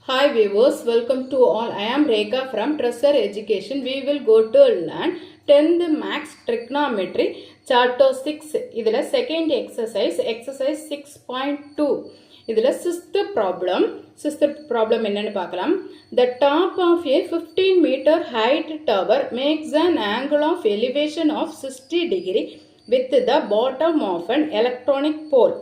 Hi viewers, welcome to all. I am Rekha from Tresor Education. We will go to learn 10th Max Trigonometry Chapter 6. Idhula second exercise 6.2. Idhula sixth problem என்னன்னு பார்க்கலாம். The top of a 15 meter height tower makes an angle of elevation of 60 degree with the bottom of an electronic pole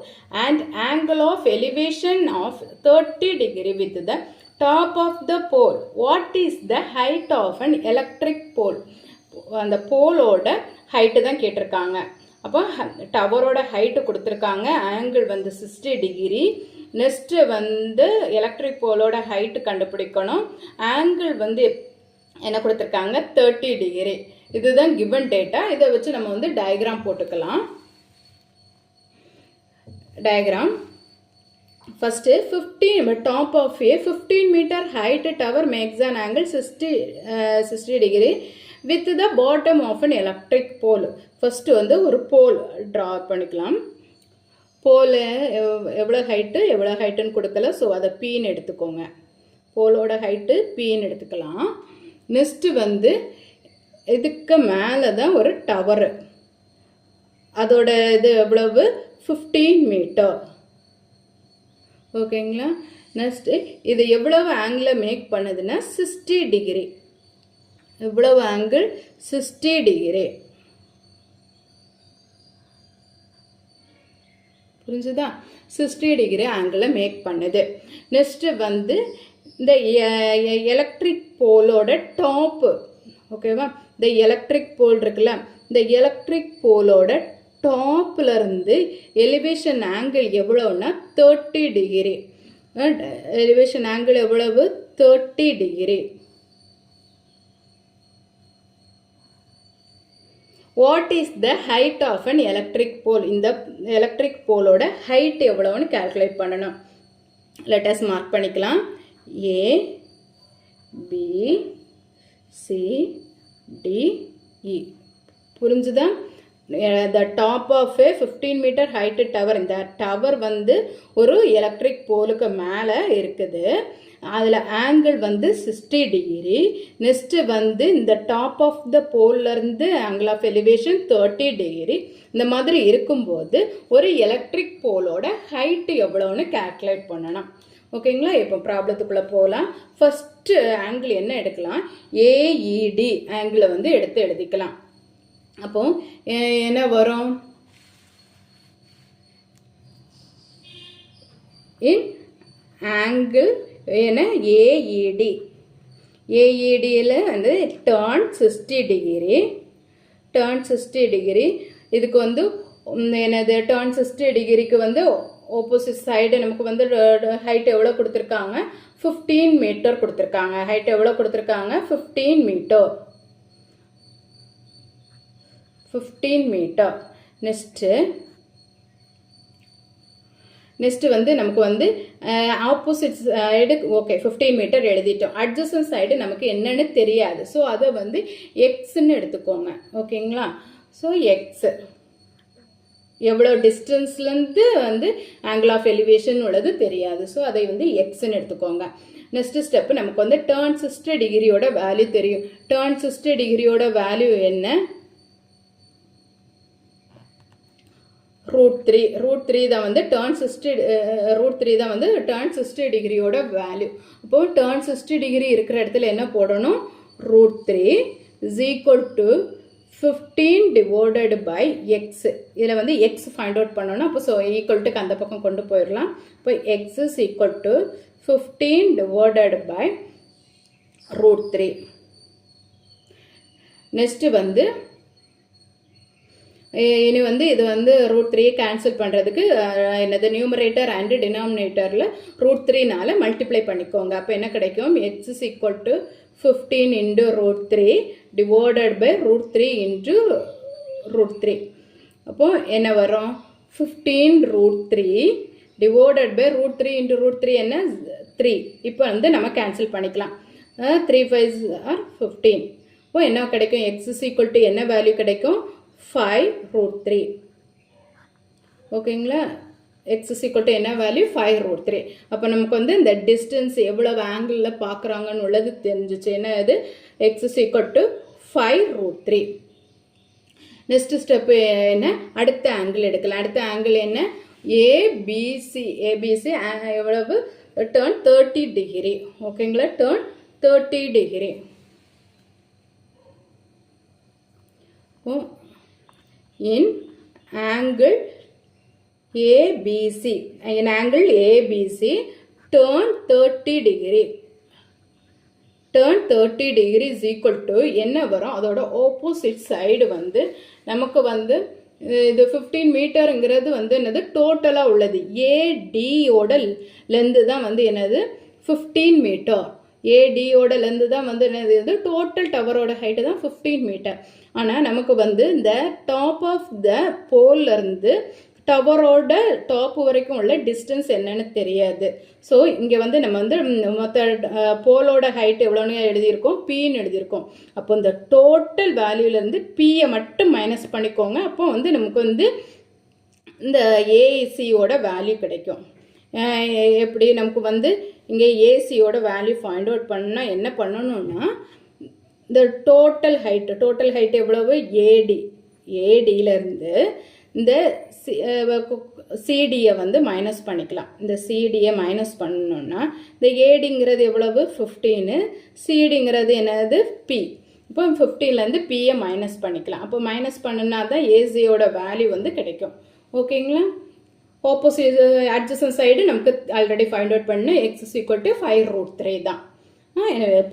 and angle of elevation of 30 degree with the top of the pole. What is the height of an electric pole? அந்த போலோட height தான் கேட்டிருக்காங்க. அப்போ டவரோட height கொடுத்துருக்காங்க, angle வந்து 60 degree. Next வந்து electric போலோட height கண்டுபிடிக்கணும். Angle வந்து என்ன கொடுத்துருக்காங்க, 30 டிகிரி. இதுதான் கிவன் டேட்டா. இதை வச்சு நம்ம வந்து டயக்ராம் போட்டுக்கலாம். Diagram first 15 top of a 15 meter height tower makes an angle 60 degree with the bottom of an electric pole. first வந்து ஒரு pole draw பண்ணிக்கலாம். pole எவ்வளோ ஹைட்டுன்னு கொடுக்கல, ஸோ அதை பீன்னு எடுத்துக்கோங்க. போலோட ஹைட்டு பீன்னு எடுத்துக்கலாம். நெக்ஸ்ட் வந்து இதுக்கு மேலே தான் ஒரு டவர், அதோட இது எவ்வளவு 15 மீட்டர். ஓகேங்களா. நெக்ஸ்ட்டு இது எவ்வளவு ஆங்கிளில் மேக் பண்ணுதுன்னா 60 டிகிரி. எவ்வளவு ஆங்கிள் 60 டிகிரி. புரிஞ்சுதா? 60 டிகிரி ஆங்கிளில் மேக் பண்ணுது. நெக்ஸ்ட்டு வந்து இந்த எலக்ட்ரிக் போலோட டாப்பு, ஓகேவா, இந்த எலக்ட்ரிக் போல் இருக்குல்ல, இந்த எலக்ட்ரிக் போலோட டாப்ல இருந்து எலிவேஷன் ஆங்கிள் எவ்வளவுனா 30 டிகிரி. எலிவேஷன் ஆங்கிள் எவ்வளவு 30 degree. What is the height of an electric pole? இந்த எலக்ட்ரிக் போலோட ஹைட் எவ்வளவுன்னு கால்குலேட் பண்ணணும். லெட்டஸ் மார்க் பண்ணிக்கலாம். A B C D E. புரிஞ்சுதா? the top of a 15 meter height tower. இந்த tower வந்து ஒரு எலக்ட்ரிக் போலுக்கு மேலே இருக்குது. அதில் ஆங்கிள் வந்து 60 டிகிரி. நெக்ஸ்ட்டு வந்து இந்த டாப் ஆஃப் த போல்லேருந்து ஆங்கிள் ஆஃப் எலிவேஷன் 30 டிகிரி. இந்த மாதிரி இருக்கும்போது ஒரு எலக்ட்ரிக் போலோட ஹைட்டு எவ்வளோன்னு கால்குலேட் பண்ணணும். ஓகேங்களா. இப்போ ப்ராப்ளத்துக்குள்ளே போகலாம். ஃபஸ்ட்டு ஆங்கிள் என்ன எடுக்கலாம், ஏஇடி ஆங்கிளை வந்து எடுத்து எழுதிக்கலாம். அப்போ என்ன வரும், இன் ஆங்கிள் என்ன ஏஇடி. ஏஇடியில் வந்து டர்ன் 60 டிகிரி. Turn 60 degree. இதுக்கு வந்து என்னது, டர்ன் 60 டிகிரிக்கு வந்து ஆப்போசிட் சைடு நமக்கு வந்து ஹைட் எவ்வளோ கொடுத்துருக்காங்க, 15 மீட்டர் கொடுத்துருக்காங்க. ஹைட் எவ்வளோ கொடுத்துருக்காங்க, 15 மீட்டர். 15 மீட்டர். நெக்ஸ்ட்டு வந்து நமக்கு வந்து ஆப்போசிட் சைடு, ஓகே 15 மீட்டர் எழுதிட்டோம். அட்ஜசன்ட் சைடு நமக்கு என்னன்னு தெரியாது, ஸோ அதை வந்து எக்ஸ்ன்னு எடுத்துக்கோங்க. ஓகேங்களா. ஸோ எக்ஸ் எவ்வளோ டிஸ்டன்ஸ்லேருந்து வந்து ஆங்கிள் ஆஃப் எலிவேஷன் உள்ளது தெரியாது, ஸோ அதை வந்து எக்ஸ்ன்னு எடுத்துக்கோங்க. நெக்ஸ்ட் ஸ்டெப்பு நமக்கு வந்து டர்ன் 60 டிகிரியோட வேல்யூ தெரியும். டர்ன் 60 டிகிரியோட வேல்யூ என்ன, √3. √3 தான் வந்து டர்ன் 60 டிகிரியோட வேல்யூ. அப்போது டர்ன் 60 டிகிரி இருக்கிற இடத்துல என்ன போடணும், √3 is equal to 15 divided by x. இதில் வந்து எக்ஸ் ஃபைண்ட் அவுட் பண்ணணும். அப்போ ஸோ ஈக்குவல்ட்டுக்கு அந்த பக்கம் கொண்டு போயிடலாம். இப்போ X is equal to 15 divided by √3. Next வந்து இனி வந்து இது வந்து √3 கேன்சல் பண்ணுறதுக்கு என்னது, நியூமரேட்டர் அண்டு டினாமினேட்டரில் √3னால மல்டிப்ளை பண்ணிக்கோங்க. அப்போ என்ன கிடைக்கும், x is equal to 15 into √3 divided by √3 into √3. அப்போது என்ன வரும், 15 √3 டிவைடட் பை √3 இன்டு √3 என்ன 3. இப்போ வந்து நம்ம கேன்சல் பண்ணிக்கலாம். 3 5 ஆர் 15. இப்போ என்ன கிடைக்கும், எக்ஸ் இஸ் ஈக்குவல் டு என்ன வேல்யூ கிடைக்கும், 5 √3. ஓகேங்களா. x is equal to என்ன வேல்யூ 5 root 3. அப்போ நமக்கு வந்து இந்த டிஸ்டன்ஸ் எவ்வளவு ஆங்கிளில் பார்க்குறாங்கன்னு உள்ளது தெரிஞ்சிச்சு. என்ன அது x is equal to 5 root 3. Next step என்ன, அடுத்த ஆங்கிள் எடுக்கலாம். அடுத்த ஆங்கிள் என்ன, ஏபிசி எவ்வளவு டர்ன் 30 டிகிரி. ஓகேங்களா, turn 30 degree. in angle ABC, in angle ABC turn 30 degree. turn 30 degree is equal to என்ன வரும், அதோட opposite side வந்து நமக்கு வந்து இது 15 மீட்டருங்கிறது வந்து என்னது டோட்டலாக உள்ளது. ஏடியோட லென்த்து தான் வந்து என்னது 15 மீட்டர். ஏடியோட லென்த்து தான் வந்து என்னது, இது டோட்டல் டவரோட ஹைட்டு தான் 15 மீட்டர். ஆனால் நமக்கு வந்து இந்த டாப் ஆஃப் த போல்லேருந்து டவரோட டாப் வரைக்கும் உள்ள டிஸ்டன்ஸ் என்னன்னு தெரியாது. ஸோ இங்கே வந்து நம்ம வந்து மொத்த போலோட ஹைட் எவ்வளோன்னு எழுதியிருக்கோம், பின்னு எழுதியிருக்கோம். அப்போ இந்த டோட்டல் வேல்யூலேருந்து பியை மட்டும் மைனஸ் பண்ணிக்கோங்க. அப்போ வந்து நமக்கு வந்து இந்த ஏசியோட வேல்யூ கிடைக்கும். எப்படி நமக்கு வந்து இங்கே ஏசியோட வேல்யூ ஃபைண்ட் அவுட் பண்ணால் என்ன பண்ணணும்னா, இந்த டோட்டல் ஹைட் எவ்வளவு, ஏடியிலேருந்து இந்த சிடியை வந்து மைனஸ் பண்ணிக்கலாம். இந்த சிடியை மைனஸ் பண்ணணும்னா இந்த ஏடிங்கிறது எவ்வளவு 15, சிடிங்கிறது என்னது பி. இப்போ 15லேருந்து பியை மைனஸ் பண்ணிக்கலாம். அப்போ மைனஸ் பண்ணினா தான் ஏசியோட வேல்யூ வந்து கிடைக்கும். ஓகேங்களா, ஆப்போசிட் அட்ஜசன்ட் சைடு நமக்கு ஆல்ரெடி ஃபைண்ட் அவுட் பண்ணு x is equal to 5 root 3 தான்.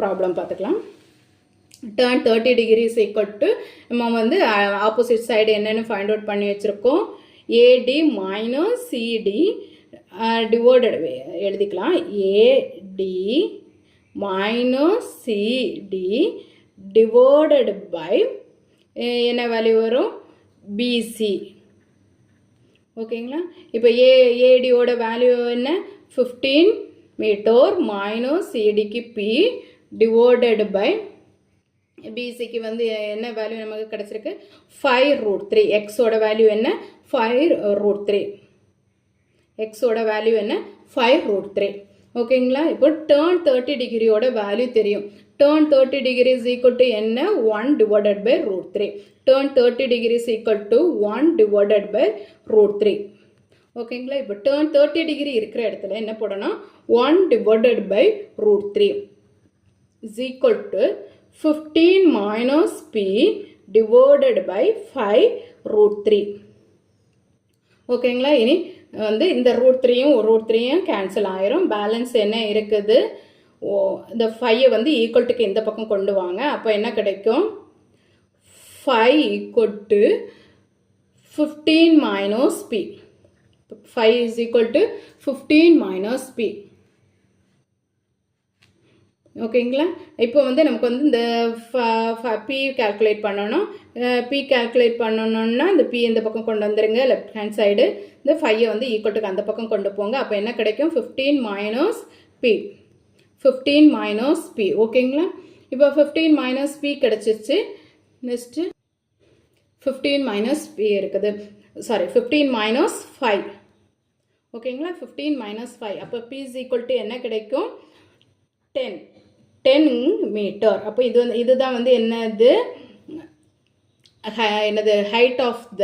ப்ராப்ளம் பார்த்துக்கலாம். turn 30 degree is equal to நம்ம வந்து ஆப்போசிட் சைடு என்னென்னு ஃபைண்ட் அவுட் பண்ணி வச்சுருக்கோம். ஏடி மைனஸ் சிடி டிவைடட் எழுதிக்கலாம். AD minus CD divided by என்ன வேல்யூ வரும், பிசி. ஓகேங்களா, இப்போ ஏடியோட வேல்யூ என்ன 15 மீட்டர் மைனஸ் சிடிக்கு பி டிவைடட் பை பிசிக்கு வந்து என்ன வேல்யூ நமக்கு கிடச்சிருக்கு 5 root 3. எக்ஸோட வேல்யூ என்ன 5 root 3. எக்ஸோட வேல்யூ என்ன 5 root 3. ஓகேங்களா, இப்போ டர்ன் 30 டிகிரியோட வேல்யூ தெரியும். Tan 30 degree is equal to என்ன 1 divided by root 3. Tan 30 degree is equal to 1 divided by root 3. ஓகேங்களா, இப்போ டர்ன் 30 டிகிரி இருக்கிற இடத்துல என்ன போடணும், 1 divided by root 3 is equal to 15 minus p divided by 5 root 3. ஓகேங்களா, இனி வந்து இந்த root 3யும் கேன்சல் ஆயிரும். பேலன்ஸ் என்ன இருக்குது, இந்த 5 வந்து ஈக்குவல் டுக்கு இந்த பக்கம் கொண்டு வாங்க. அப்போ என்ன கிடைக்கும், 5 equal to 15 minus p. 5 is equal to 15 minus p. ஓகேங்களா, இப்போ வந்து நமக்கு வந்து இந்த பி கால்குலேட் பண்ணணும். பி கால்குலேட் பண்ணணும்னா இந்த பி இந்த பக்கம் கொண்டு வந்துருங்க லெஃப்ட் ஹேண்ட் சைடு. இந்த 5 வந்து ஈக்குவல் டு அந்த பக்கம் கொண்டு போங்க. அப்போ என்ன கிடைக்கும் 15 மைனஸ் பி. 15 minus B. ஓகேங்களா, இப்போ 15 மைனஸ் பி கிடச்சிருச்சு. நெக்ஸ்ட்டு 15 மைனஸ் பி இருக்குது, சாரி 15 மைனஸ் 5. ஓகேங்களா, 15 மைனஸ் 5. அப்போ பி இஸ் ஈக்குவல் டு என்ன கிடைக்கும் 10 மீட்டர். அப்போ இதுதான் வந்து என்னது height of the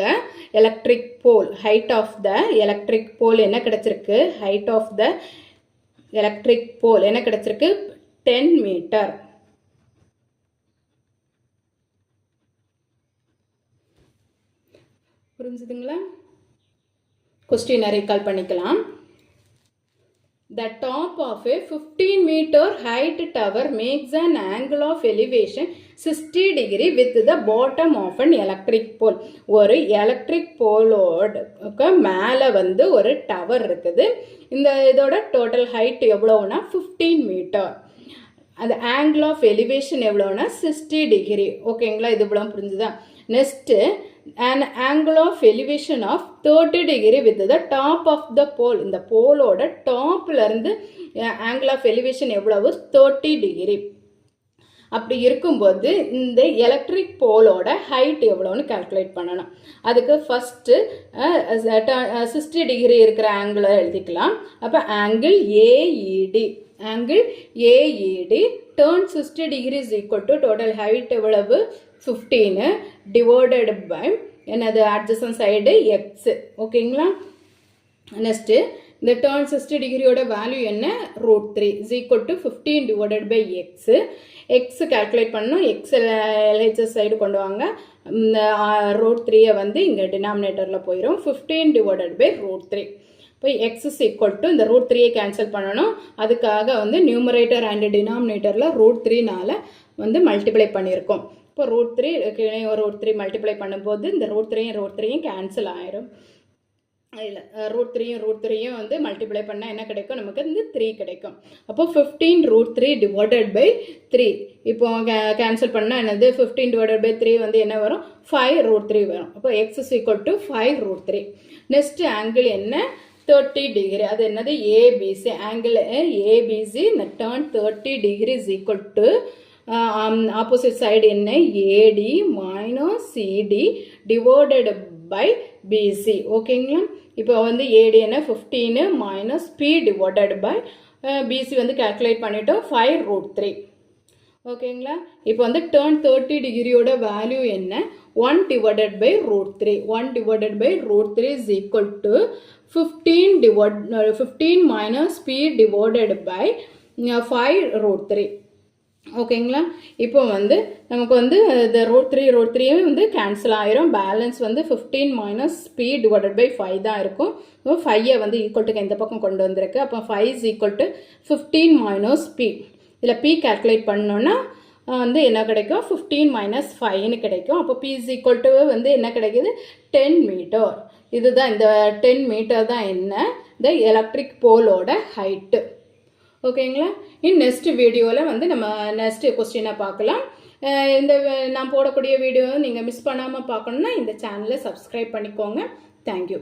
electric pole. Height of the electric pole என்ன கிடச்சிருக்கு, height of the electric pole என்ன கிடச்சிருக்கு 10 மீட்டர். புரிஞ்சுதுங்களா, கொஸ்டினை ரீகால் பண்ணிக்கலாம். The top of a 15 meter height tower makes an angle of elevation 60 degree with the bottom of an electric pole. ஒரு electric போலோட மேலே வந்து ஒரு டவர் இருக்குது. இந்த இதோட டோட்டல் ஹைட் எவ்வளோனா 15 மீட்டர். அந்த ஆங்கிள் ஆஃப் எலிவேஷன் எவ்வளோனா 60 டிகிரி. ஓகேங்களா, இது இவ்வளோ புரிஞ்சுதா. Next an angle of elevation of 30 degree with the top of the pole. இந்த போலோட டாப்ல இருந்து angle of elevation எவ்வளவு 30 degree. அப்படி இருக்கும்போது இந்த எலக்ட்ரிக் போலோட ஹைட் எவ்வளோன்னு கால்குலேட் பண்ணணும். அதுக்கு ஃபஸ்ட்டு 60 டிகிரி இருக்கிற ஆங்கிளை எழுதிக்கலாம். அப்போ angle AED tan 60 degree is equal to total height எவ்வளவு 15 டிவைடட் பை என்னது அட்ஜசன்ட் சைடு எக்ஸ். ஓகேங்களா? நெக்ஸ்ட்டு இந்த டேர்ன் 60 டிகிரியோட வேல்யூ என்ன √3 is equal to 15 divided by x. X calculate பண்ணணும். எக்ஸ் எல்ஹெச்எஸ் சைடு கொண்டு வாங்க. √3 வந்து இங்கே டினாமினேட்டரில் போயிடும். 15 டிவைடட் பை √3. இப்போ எக்ஸ் இஸ் ஈக்குவல் டு இந்த √3 கேன்சல் பண்ணணும். அதுக்காக வந்து நியூமரேட்டர் அண்ட் டினாமினேட்டரில் √3னால வந்து மல்டிப்ளை பண்ணியிருக்கோம். இப்போ √3 √3 மல்டிப்ளை பண்ணும்போது இந்த √3யும் கேன்சல் ஆயிரும். இல்லை √3யும் வந்து மல்டிப்ளை பண்ணால் என்ன கிடைக்கும்? நமக்கு இந்த 3 கிடைக்கும். அப்போ 15 √3 டிவைடட் பை 3. இப்போ கேன்சல் பண்ணால் என்னது 15 டிவைடட் பை 3 வந்து என்ன வரும்? 5 √3 வரும். அப்போ x is equal to 5 √3. Next angle என்ன 30 டிகிரி. அது என்னது ABC. Angle ABC tan 30 degree is equal to opposite side என்ன AD minus CD divided by BC. ஓகேங்களா? இப்போ வந்து ஏடி என்ன 15 minus B divided by BC வந்து கால்குலேட் பண்ணிட்டோம் 5 √3. ஓகேங்களா? இப்போ வந்து டேர்ன் 30 டிகிரியோட வேல்யூ என்ன 1 divided by √3. 1 divided by √3 is equal to 15 minus B divided by 5 √3. ஓகேங்களா? இப்போ வந்து நமக்கு வந்து இந்த √3 வந்து கேன்சல் ஆயிரும். பேலன்ஸ் வந்து 15 மைனஸ் பி டிவைடட் பை 5 தான் இருக்கும். 5 வந்து ஈக்குவல் இந்த பக்கம் கொண்டு வந்திருக்கு. அப்போ 5 is equal to 15 minus p. இதில் பி கால்குலேட் பண்ணோன்னா வந்து என்ன கிடைக்கும் 15 மைனஸ் 5ன்னு கிடைக்கும். அப்போ பி இஸ் ஈக்குவல் டு வந்து என்ன கிடைக்குது 10 மீட்டர். இதுதான் இந்த 10 மீட்டர் தான் என்ன இந்த எலக்ட்ரிக் போலோட ஹைட்டு. ஓகேங்களா? நெக்ஸ்ட் வீடியோவில் வந்து நம்ம நெக்ஸ்ட் கொஸ்டினை பார்க்கலாம். இந்த நான் போடக்கூடிய வீடியோ நீங்கள் மிஸ் பண்ணாமல் பார்க்கணுன்னா இந்த சேனலை சப்ஸ்கிரைப் பண்ணிக்கோங்க. தேங்க்யூ.